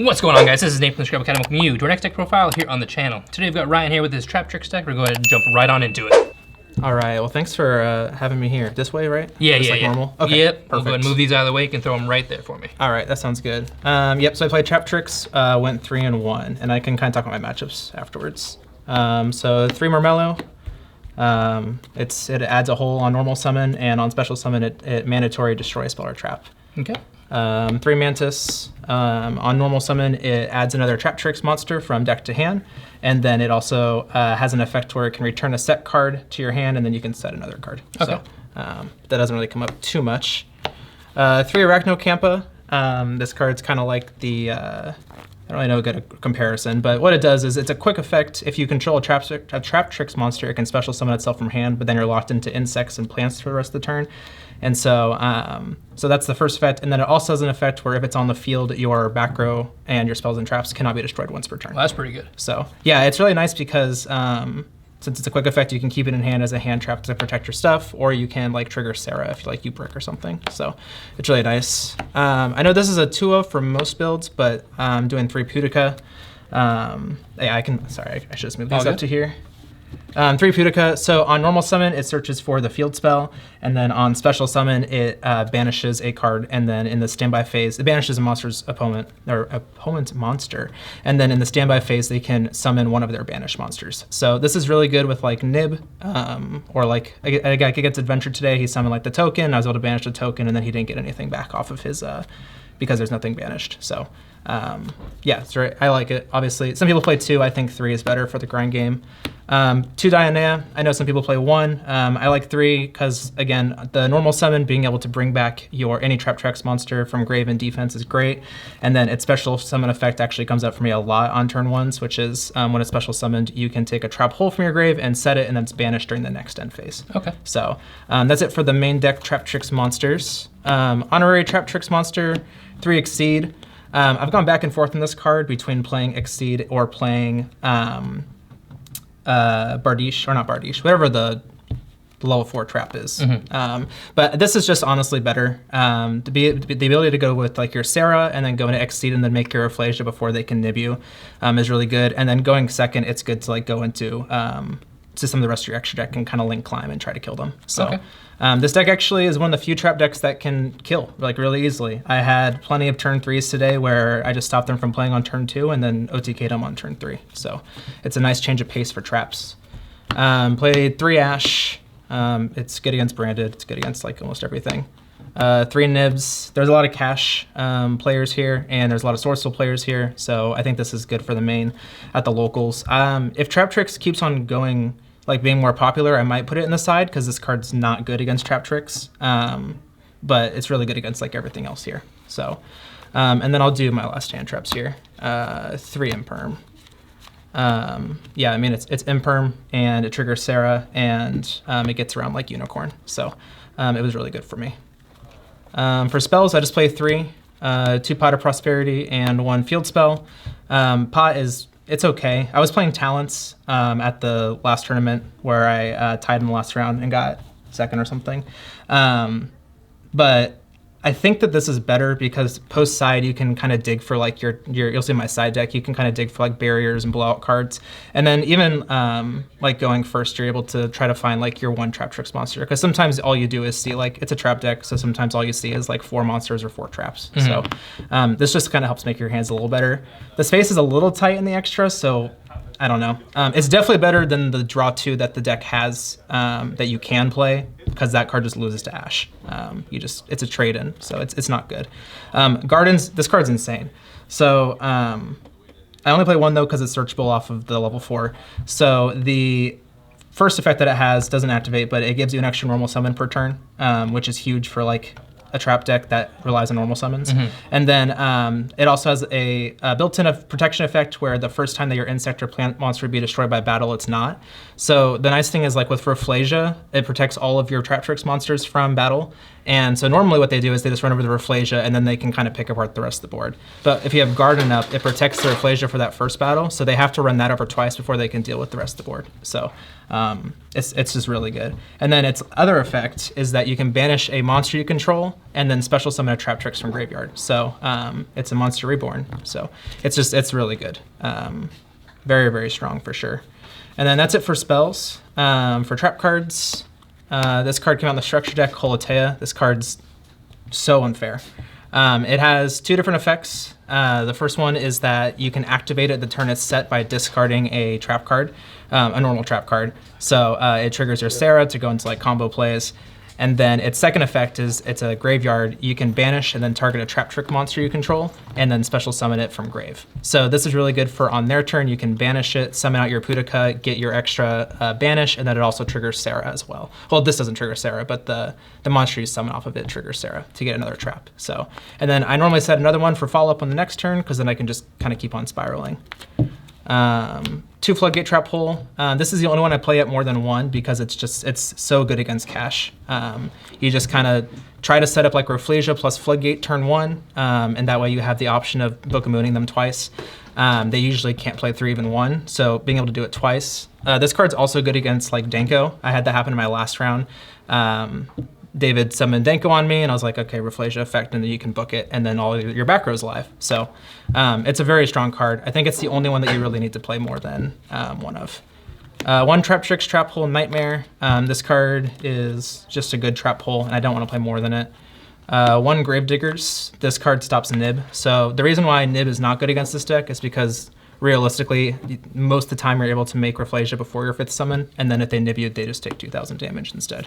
What's going on, guys? This is Nate from the Scrub Academy. Welcome you to our next deck profile here on the channel. Today we've got Ryan here with his Traptrix deck. We're going to go ahead and jump right on into it. All right, well, thanks for having me here. This way, right? Yeah, just yeah, like yeah. normal? Okay, yep, perfect. we'll go ahead and move these out of the way. You can throw them right there for me. All right, that sounds good. Yep, so I played Traptrix, went 3-1, and I can kind of talk about my matchups afterwards. So 3 Marmello. It adds a hole on normal summon, and on special summon, it mandatory destroy spell or trap. Okay. 3 Mantis. On normal summon, it adds another Traptrix monster from deck to hand, and then it also has an effect where it can return a set card to your hand, and then you can set another card. Okay. So that doesn't really come up too much. 3 Arachnocampa. This card's kind of like the, I don't really know a good comparison, but what it does is it's a quick effect. If you control a Traptrix monster, it can special summon itself from hand, but then you're locked into insects and plants for the rest of the turn. And so, so that's the first effect. And then it also has an effect where if it's on the field, your back row and your spells and traps cannot be destroyed once per turn. Well, that's pretty good. So yeah, it's really nice because since it's a quick effect, you can keep it in hand as a hand trap to protect your stuff, or you can like trigger Sarah if you like brick or something. So it's really nice. I know this is a 2-0 for most builds, but I'm doing 3 Futica. Yeah, sorry, I should just move these up to here. 3 Futica. So on normal summon, it searches for the field spell, and then on special summon, it banishes a card, and then in the standby phase, it banishes a monster's opponent's monster, and then in the standby phase, they can summon one of their banished monsters. So this is really good with like Nib, or like a guy gets adventure today. He summoned like the token. I was able to banish the token, and then he didn't get anything back off of his because there's nothing banished. So yeah, it's right. I like it. Obviously, some people play 2. I think 3 is better for the grind game. 2 Diana. I know some people play 1. I like 3 because, again, the normal summon, being able to bring back any Traptrix monster from grave and defense is great. And then its special summon effect actually comes up for me a lot on turn 1s, which is when it's special summoned, you can take a trap hole from your grave and set it, and then it's banished during the next end phase. Okay. So that's it for the main deck Traptrix monsters. Honorary Traptrix monster, 3 Exceed. I've gone back and forth in this card between playing Exceed or playing Bardiche, or not Bardiche, whatever the level 4 trap is. Mm-hmm. But this is just honestly better. The ability to go with like your Sarah and then go into Exceed and then make your Afflasia before they can nib you is really good. And then going second, it's good to like go into to some of the rest of your extra deck and kind of link climb and try to kill them. So okay. This deck actually is one of the few trap decks that can kill like really easily. I had plenty of turn 3s today where I just stopped them from playing on turn 2 and then OTK'd them on turn 3. So it's a nice change of pace for traps. Played 3 Ash. It's good against Branded. It's good against like almost everything. 3 Nibs. There's a lot of cash players here, and there's a lot of Sourceful players here. So I think this is good for the main at the locals. If Traptrix keeps on going, like being more popular, I might put it in the side because this card's not good against Traptrix, but it's really good against like everything else here. So, and then I'll do my last hand traps here. 3 Imperm. Yeah, I mean it's Imperm and it triggers Sarah and it gets around like Unicorn. So it was really good for me. For spells, I just play 3, 2 Pot of Prosperity and 1 Field Spell. Pot it's okay. I was playing Talents at the last tournament where I tied in the last round and got second or something. But I think that this is better because post side you can kind of dig for like you'll see my side deck, you can kind of dig for like barriers and blowout cards. And then even like going first, you're able to try to find like your 1 Traptrix monster. Because sometimes all you do is see like, it's a trap deck, so sometimes all you see is like 4 monsters or 4 traps. Mm-hmm. So this just kind of helps make your hands a little better. The space is a little tight in the extra, so I don't know. It's definitely better than the draw 2 that the deck has that you can play, because that card just loses to Ash. It's a trade-in, so it's not good. Gardens, this card's insane. So I only play 1 though because it's searchable off of the level 4. So the first effect that it has doesn't activate, but it gives you an extra normal summon per turn, which is huge for like a trap deck that relies on normal summons. Mm-hmm. And then it also has a built-in protection effect where the first time that your insect or plant monster would be destroyed by battle, it's not. So the nice thing is like with Afflasia, it protects all of your Traptrix monsters from battle. And so normally what they do is they just run over the Rafflesia and then they can kind of pick apart the rest of the board. But if you have Garden up, it protects the Rafflesia for that first battle, so they have to run that over twice before they can deal with the rest of the board. So it's just really good. And then its other effect is that you can banish a monster you control and then special summon a Traptrix from graveyard. So it's a monster reborn. So it's really good. Very, very strong for sure. And then that's it for spells. For trap cards, this card came out in the structure deck, Holotea. This card's so unfair. It has 2 different effects. The first one is that you can activate it the turn it's set by discarding a trap card, a normal trap card. So it triggers your Sarah to go into like combo plays. And then its second effect is it's a graveyard. You can banish and then target a Traptrix monster you control and then special summon it from grave. So this is really good for on their turn. You can banish it, summon out your Futica, get your extra banish, and then it also triggers Sarah as well. Well, this doesn't trigger Sarah, but the monster you summon off of it triggers Sarah to get another trap. So, and then I normally set another one for follow-up on the next turn because then I can just kind of keep on spiraling. 2 Floodgate Trap Hole. This is the only one I play at more than 1 because it's so good against cash. You just kind of try to set up like Rafflesia plus Floodgate turn 1, and that way you have the option of Book of Mooning them twice. They usually can't play 3 even 1, so being able to do it twice. This card's also good against like Denko. I had that happen in my last round. David summoned Denko on me, and I was like, okay, Rafflesia effect, and then you can book it, and then all your back row's live. So it's a very strong card. I think it's the only one that you really need to play more than one of. 1 Traptrix Trap Hole Nightmare. This card is just a good trap hole, and I don't want to play more than it. 1 Gravediggers. This card stops Nib. So the reason why Nib is not good against this deck is because realistically, most of the time you're able to make Rafflesia before your 5th summon, and then if they nib you, they just take 2,000 damage instead.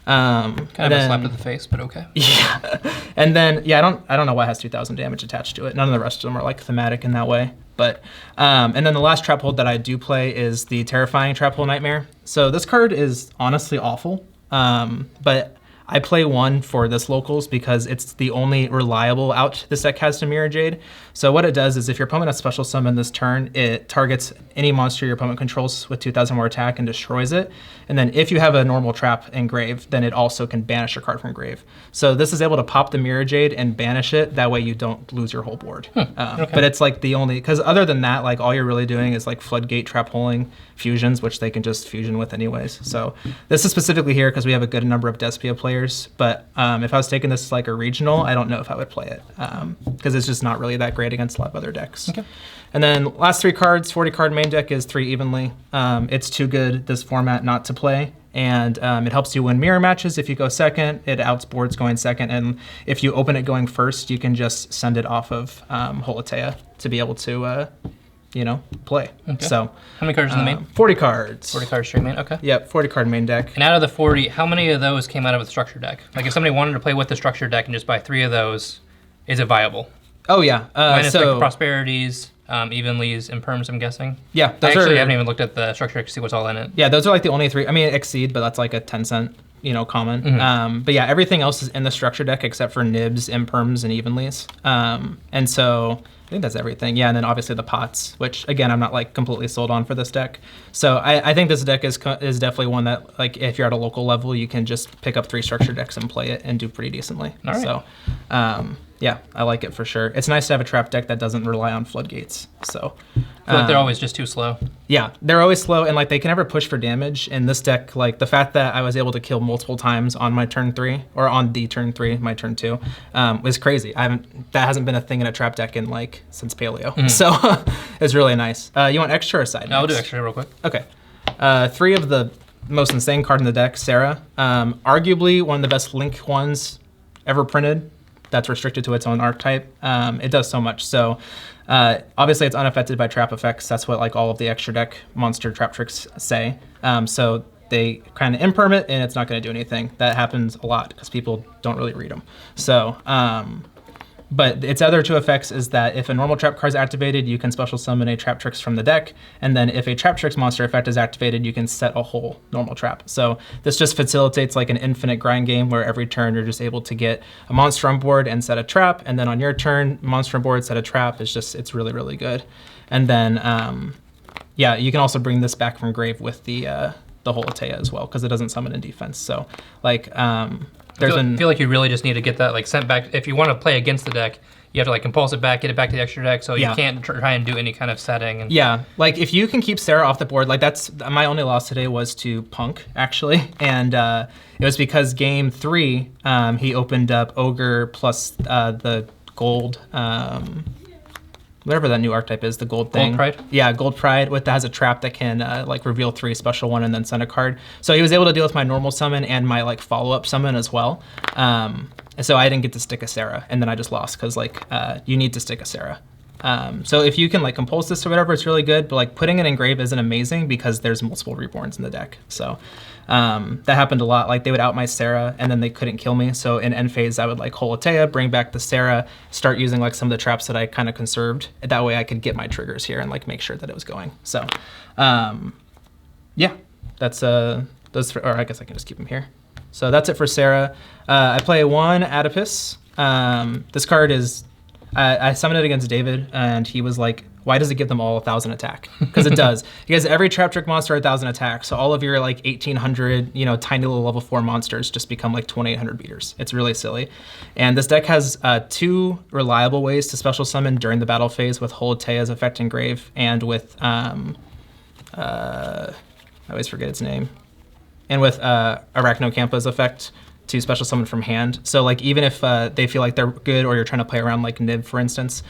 Kind of a slap to the face, but okay. Yeah, and then I don't know why it has 2,000 damage attached to it. None of the rest of them are like thematic in that way. But and then the last trap hold that I do play is the Terrifying Trap Hole Nightmare. So this card is honestly awful, but I play 1 for this locals because it's the only reliable out this deck has to Mirror Jade. So what it does is if your opponent has special summon this turn, it targets any monster your opponent controls with 2,000 more attack and destroys it. And then if you have a normal trap in grave, then it also can banish a card from grave. So this is able to pop the Mirror Jade and banish it. That way you don't lose your whole board. Okay. But it's like the only, because other than that, like all you're really doing is like Floodgate Trap Holing fusions, which they can just fusion with anyways. So this is specifically here because we have a good number of Despia players. But if I was taking this like a regional, I don't know if I would play it because it's just not really that great against a lot of other decks. Okay. And then last 3 cards, 40 card main deck is 3 evenly. It's too good this format not to play. And it helps you win mirror matches if you go second. It outsboards going second. And if you open it going first, you can just send it off of Holotea to be able to play. Okay. So how many cards in the main? 40 cards. 40 cards straight main, okay. Yep, 40 card main deck. And out of the 40, how many of those came out of the structure deck? Like if somebody wanted to play with the structure deck and just buy 3 of those, is it viable? Oh yeah. Minus like the Prosperities, Evenlies, and Perms, I'm guessing. Yeah. I actually haven't even looked at the structure deck to see what's all in it. Yeah, those are like the only 3. I mean, Exceed, but that's like a 10-cent, common. Mm-hmm. But yeah, everything else is in the structure deck except for Nibs, Imperms, and Evenlies. And so I think that's everything. Yeah, and then obviously the pots, which again, I'm not like completely sold on for this deck. So I think this deck is definitely one that like if you're at a local level, you can just pick up 3 structure decks and play it and do pretty decently. All right. So yeah, I like it for sure. It's nice to have a trap deck that doesn't rely on floodgates. So I feel like they're always just too slow. Yeah, they're always slow, and like they can never push for damage. In this deck, like the fact that I was able to kill multiple times on my turn 3 or on the turn 3, my turn 2, was crazy. That hasn't been a thing in a trap deck in like since Paleo. Mm-hmm. So it's really nice. You want extra or side? No, I'll do extra real quick. Okay. 3 of the most insane card in the deck, Sarah. Arguably one of the best Link ones ever printed. That's restricted to its own archetype. It does so much. So obviously it's unaffected by trap effects. That's what like all of the extra deck monster Traptrix say. So they kind of imperm it and it's not going to do anything. That happens a lot because people don't really read them. So, but its other 2 effects is that if a normal trap card is activated, you can special summon a Traptrix from the deck. And then if a Traptrix monster effect is activated, you can set a whole normal trap. So this just facilitates like an infinite grind game where every turn you're just able to get a monster on board and set a trap. And then on your turn, monster on board, set a trap. It's really, really good. And then, yeah, you can also bring this back from grave with the Holotea as well because it doesn't summon in defense. So like, I feel like you really just need to get that like sent back. If you want to play against the deck, you have to like compulse it back, get it back to the extra deck, so you can't try and do any kind of setting. And yeah, like if you can keep Sarah off the board, like that's my only loss today was to Punk actually, and it was because game 3 he opened up Ogre plus the gold. Whatever that new archetype is, the gold thing. Gold Pride? Yeah, Gold Pride that has a trap that can like reveal 3 special 1 and then send a card. So he was able to deal with my normal summon and my like follow-up summon as well. And so I didn't get to stick a Sarah, and then I just lost because like you need to stick a Sarah. So if you can like compulse this or whatever, it's really good, but like putting it in grave isn't amazing because there's multiple reborns in the deck. So that happened a lot. Like they would out my Sarah and then they couldn't kill me. So in end phase, I would like Holotea, bring back the Sarah, start using like some of the traps that I kind of conserved. That way I could get my triggers here and like make sure that it was going. So yeah, that's those, or I guess I can just keep them here. So that's it for Sarah. I play 1 Adipus. This card is, I summoned it against David, and he was like, why does it give them all 1,000 attack? Because it does. Because every Traptrix monster 1,000 attack, so all of your like 1,800, tiny little level 4 monsters just become like 2,800 beaters. It's really silly. And this deck has 2 reliable ways to special summon during the battle phase with Holotea's effect in grave, and with, I always forget its name, and with Arachnocampa's effect to special summon from hand. So like even if they feel like they're good, or you're trying to play around like Nib, for instance,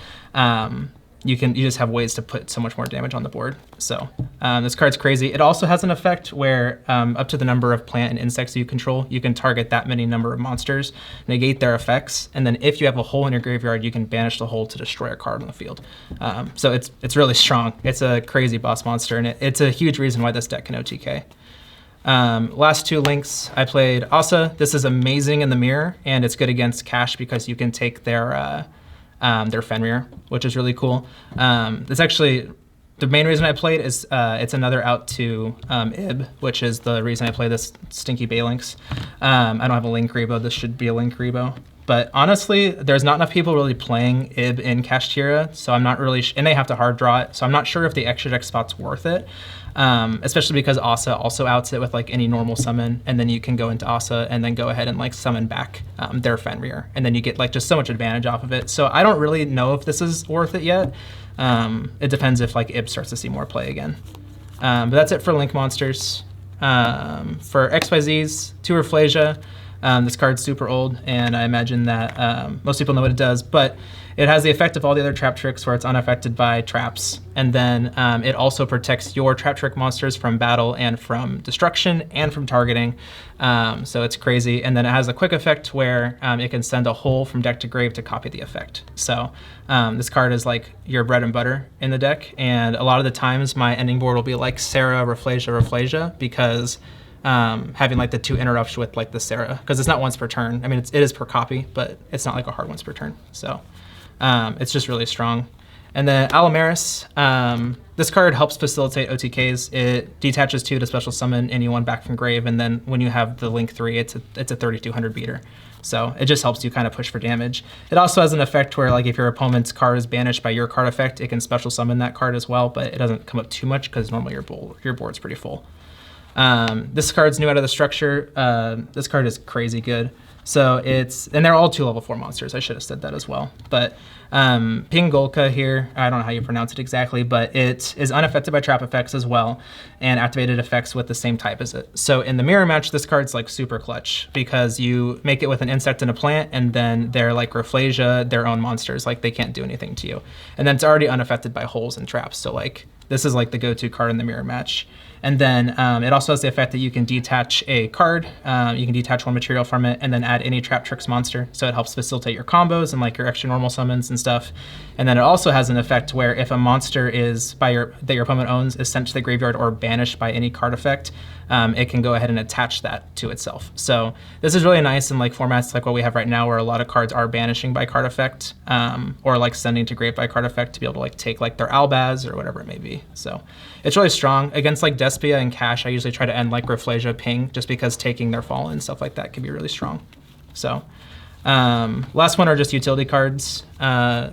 you just have ways to put so much more damage on the board. So this card's crazy. It also has an effect where up to the number of plant and insects you control, you can target that many number of monsters, negate their effects, and then if you have a hole in your graveyard, you can banish the hole to destroy a card on the field. So it's really strong. It's a crazy boss monster, and it's a huge reason why this deck can OTK. Last 2 links, I played Asa. This is amazing in the mirror, and it's good against Cash because you can take their Fenrir, which is really cool. It's actually, the main reason I played is it's another out to Ib, which is the reason I play this stinky Balinx. I don't have a Link Rebo. This should be a Link Rebo. But honestly, there's not enough people really playing Ib in Kashtira, so I'm not really, and they have to hard draw it, so I'm not sure if the extra deck spot's worth it. Especially because Asa also outs it with like any normal summon, and then you can go into Asa and then go ahead and like summon back their Fenrir, and then you get like just so much advantage off of it. So I don't really know if this is worth it yet. It depends if like Ib starts to see more play again. But that's it for Link monsters. For XYZs, 2 Rafflesia. This card's super old, and I imagine that most people know what it does, but it has the effect of all the other Traptrix where it's unaffected by traps, and then it also protects your Traptrix monsters from battle and from destruction and from targeting, so it's crazy. And then it has a quick effect where it can send a hole from deck to grave to copy the effect. So this card is like your bread and butter in the deck, and a lot of the times my ending board will be like Sarah, Rafflesia, because having like the 2 interrupts with like the Sarah, because it's not once per turn. I mean, it is per copy, but it's not like a hard once per turn. So it's just really strong. And then Allomeris, this card helps facilitate OTKs. It detaches 2 to special summon anyone back from grave, and then when you have the Link 3, it's a 3,200 beater. So it just helps you kind of push for damage. It also has an effect where like if your opponent's card is banished by your card effect, it can special summon that card as well, but it doesn't come up too much because normally your board's pretty full. This card's new out of the structure. This card is crazy good. So and they're all 2 level 4 monsters. I should have said that as well. But Pingolka here, I don't know how you pronounce it exactly, but it is unaffected by trap effects as well, and activated effects with the same type as it. So in the mirror match, this card's like super clutch because you make it with an insect and a plant, and then they're like Rafflesia, their own monsters, like they can't do anything to you. And then it's already unaffected by holes and traps. So like this is like the go-to card in the mirror match. And then it also has the effect that you can detach a card, you can detach 1 material from it, and then add any Traptrix monster. So it helps facilitate your combos and like your extra normal summons and stuff. And then it also has an effect where if a monster is that your opponent owns is sent to the graveyard or banished by any card effect, it can go ahead and attach that to itself. So this is really nice in like formats like what we have right now, where a lot of cards are banishing by card effect, or like sending to grave by card effect to be able to like take like their Albaz or whatever it may be. So it's really strong against like Despia and Cash. I usually try to end like Rafflesia Ping, just because taking their Fallen and stuff like that can be really strong. So last one are just utility cards,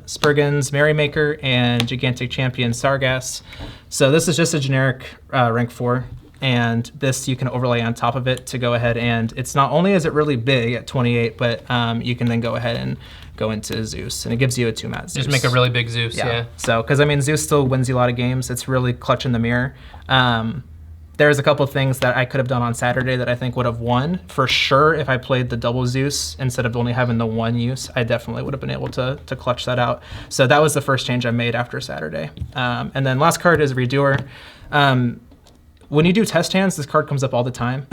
Spurgin's Merrymaker and Gigantic Champion Sargass. So this is just a generic rank 4. and this you can overlay on top of it to go ahead, and it's not only is it really big at 28, but you can then go ahead and go into Zeus, and it gives you a 2-mat Zeus. Just make a really big Zeus, yeah. So, because I mean, Zeus still wins you a lot of games. It's really clutch in the mirror. There's a couple of things that I could have done on Saturday that I think would have won for sure if I played the double Zeus instead of only having the one use. I definitely would have been able to clutch that out. So that was the first change I made after Saturday. And then last card is Redoer. When you do test hands, this card comes up all the time.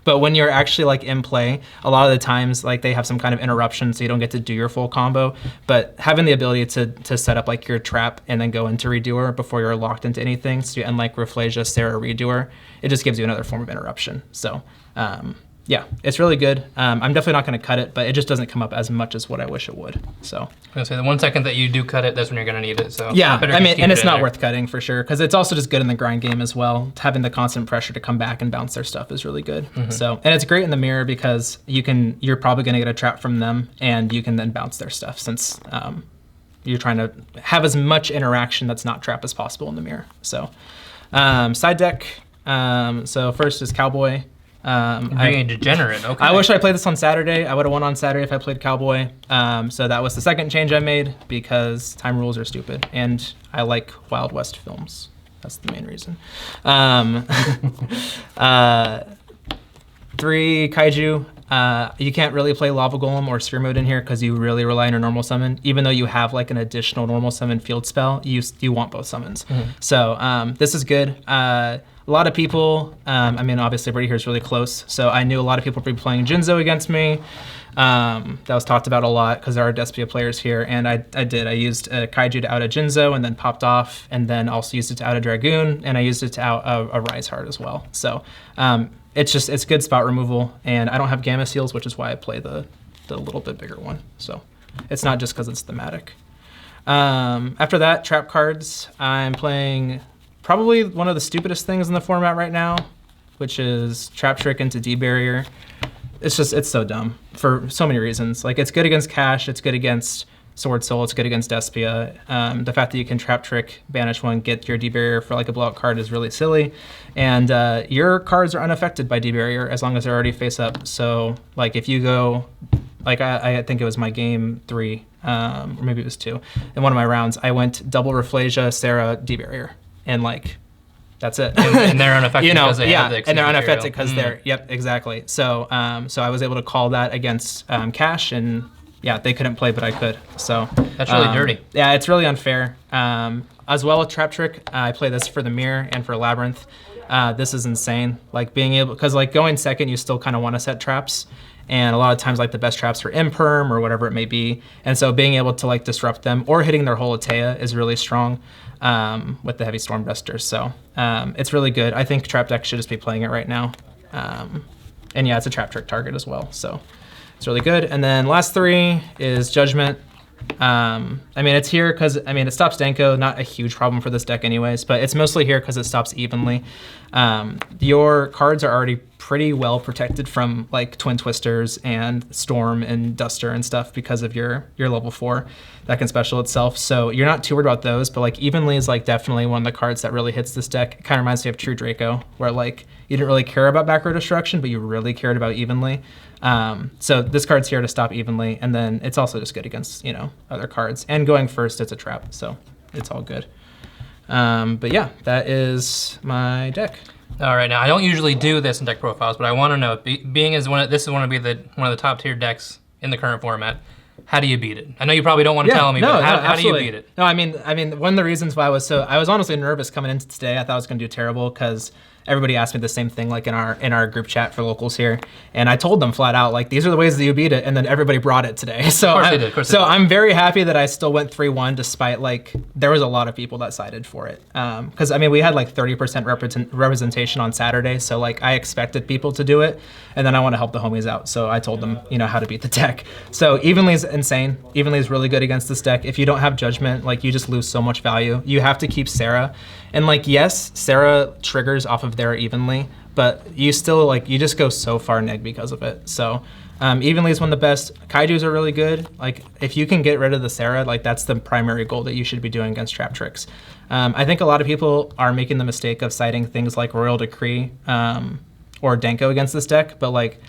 But when you're actually like in play, a lot of the times like they have some kind of interruption, so you don't get to do your full combo. But having the ability to set up like your trap and then go into Redoer before you're locked into anything, so you end like Rafflesia, Sarah, Redoer, it just gives you another form of interruption. So yeah, it's really good. I'm definitely not going to cut it, but it just doesn't come up as much as what I wish it would. So I was gonna say the 1 second that you do cut it, that's when you're going to need it. So yeah, I mean, and it's not worth cutting for sure, because it's also just good in the grind game as well. Having the constant pressure to come back and bounce their stuff is really good. So, and it's great in the mirror because you're probably going to get a trap from them, and you can then bounce their stuff since you're trying to have as much interaction that's not trap as possible in the mirror. So side deck. So first is Cowboy. Being a degenerate, okay. I wish I played this on Saturday. I would have won on Saturday if I played Cowboy. So that was the second change I made because time rules are stupid, and I like Wild West films. That's the main reason. 3 Kaiju. You can't really play Lava Golem or Sphere Mode in here because you really rely on your normal summon. Even though you have like an additional normal summon field spell, you want both summons. So this is good. A lot of people, I mean, obviously everybody here is really close, so I knew a lot of people would be playing Jinzo against me. That was talked about a lot because there are Despia players here, and I did. I used a Kaiju to out a Jinzo and then popped off, and then also used it to out a Dragoon, and I used it to out a Rise Heart as well. So it's good spot removal, and I don't have Gamma Seals, which is why I play the little bit bigger one. So it's not just because it's thematic. After that, trap cards. I'm playing probably one of the stupidest things in the format right now, which is Traptrix into D-Barrier. It's so dumb for so many reasons. Like, it's good against Cash, it's good against Sword Soul, it's good against Despia. The fact that you can Traptrix, banish one, get your D-Barrier for like a blowout card is really silly. And your cards are unaffected by D-Barrier as long as they're already face up. So like if you go, like I think it was my game 3, or maybe it was 2, in one of my rounds, I went double Rafflesia, Sarah, D-Barrier. And like, that's it. And they're unaffected because they have the and they're unaffected because they're, yep, exactly. So so I was able to call that against Cash, and yeah, they couldn't play, but I could. So that's really dirty. Yeah, it's really unfair. As well with Traptrix, I play this for the mirror and for Labyrinth. This is insane. Like being able, because like going second, you still kind of want to set traps. And a lot of times, like the best traps are imperm or whatever it may be. And so being able to like disrupt them or hitting their whole Atea is really strong with the heavy Storm Dusters. So it's really good. I think Trap Deck should just be playing it right now. And yeah, it's a Traptrix target as well. So it's really good. And then last 3 is Judgment. I mean, it's here because, I mean, it stops Danko, not a huge problem for this deck anyways, but it's mostly here because it stops evenly. Your cards are already pretty well protected from like Twin Twisters and Storm and Duster and stuff because of your level 4 that can special itself. So you're not too worried about those, but like evenly is like definitely one of the cards that really hits this deck. It kind of reminds me of True Draco, where like you didn't really care about back row destruction, but you really cared about evenly. So this card's here to stop evenly, and then it's also just good against, you know, other cards. And going first, it's a trap, so it's all good. But yeah, that is my deck. All right, now I don't usually do this in deck profiles, but I want to know, being as this is one of the top tier decks in the current format, how do you beat it? I know you probably don't want to tell me, but how do you beat it? No, I mean, one of the reasons why I was honestly nervous coming into today. I thought I was going to do terrible because everybody asked me the same thing, like in our group chat for locals here, and I told them flat out, like, these are the ways that you beat it, and then everybody brought it today. So of course they did. I'm very happy that I still went 3-1 despite like there was a lot of people that sided for it. Because I mean we had like 30% representation on Saturday, so like I expected people to do it, and then I want to help the homies out, so I told them, you know, how to beat the deck. So evenly is insane. Evenly is really good against this deck. If you don't have Judgment, like you just lose so much value. You have to keep Sarah, and like yes, Sarah triggers off of there evenly, but you still like you just go so far neg because of it. So Evenly is one of the best. Kaijus are really good. Like, if you can get rid of the Sarah, like, that's the primary goal that you should be doing against Traptrix. I think a lot of people are making the mistake of citing things like Royal Decree or Denko against this deck, but like,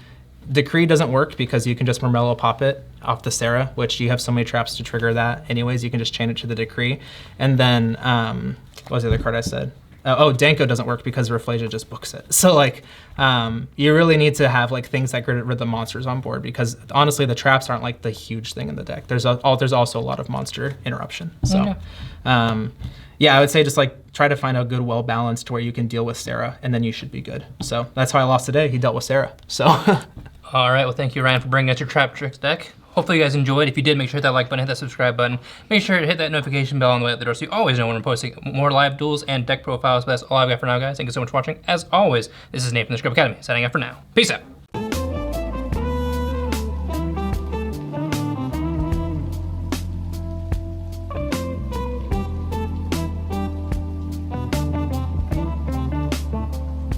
Decree doesn't work because you can just Murmello pop it off the Sarah, which you have so many traps to trigger that anyways. You can just chain it to the Decree. And then, what was the other card I said? Oh, Denko doesn't work because Rafflesia just books it. So like, you really need to have like things that get rid of the monsters on board, because honestly, the traps aren't like the huge thing in the deck. There's also a lot of monster interruption. So, yeah, I would say just like try to find a good, well-balanced where you can deal with Sarah, and then you should be good. So that's how I lost today. He dealt with Sarah. So. All right, well, thank you, Ryan, for bringing us your Traptrix deck. Hopefully you guys enjoyed. If you did, make sure to hit that like button, hit that subscribe button. Make sure to hit that notification bell on the way out the door so you always know when we're posting more live duels and deck profiles. But that's all I've got for now, guys. Thank you so much for watching. As always, this is Nate from the Scrub Academy, signing out for now. Peace out.